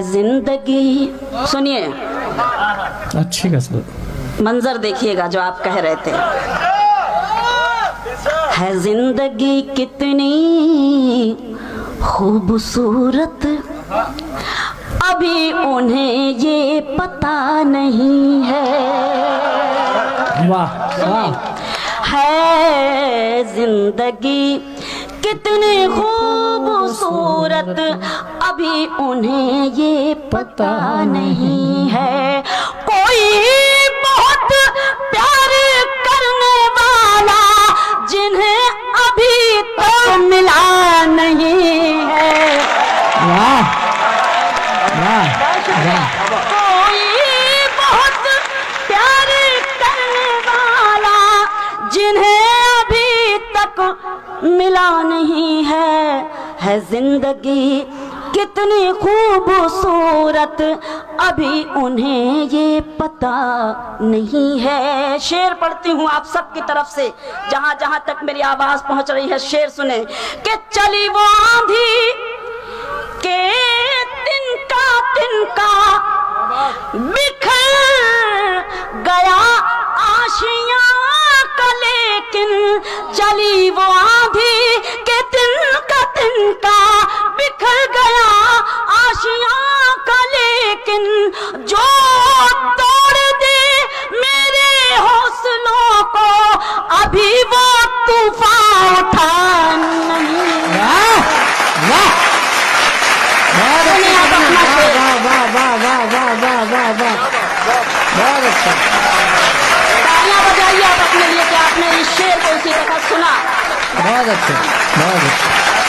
है जिंदगी। सुनिए, अच्छी कसरत। मंजर देखिएगा जो आप कह रहे थे। है जिंदगी कितनी खूबसूरत, अभी उन्हें ये पता नहीं है। वाह वाह। है जिंदगी कितनी खूबसूरत, अभी उन्हें ये पता नहीं है। कोई बहुत प्यार करने वाला जिन्हें अभी तक मिला नहीं है। वाह वाह वाह। कोई बहुत प्यार करने वाला जिन्हें अभी तक मिला नहीं है जिंदगी कितनी खूबसूरत, अभी उन्हें ये पता नहीं है। शेर पढ़ती हूँ आप सबकी तरफ से, जहाँ जहाँ तक मेरी आवाज पहुँच रही है शेर सुने। कि चली वो आंधी के तिनका बिखर गया आशियां का, लेकिन चली वो आंधी के तिनका बिखर गया आशियां का, लेकिन जो तोड़ दे मेरे हौसलों को अभी वो तूफान उठा नहीं। वाह वाह वाह वाह वाह वाह वाह वाह वाह। बहुत अच्छा। तालियां बजाइए आप अपने लिए कि आपने इस शेर को इसी तरह सुना। बहुत अच्छा बहुत अच्छा।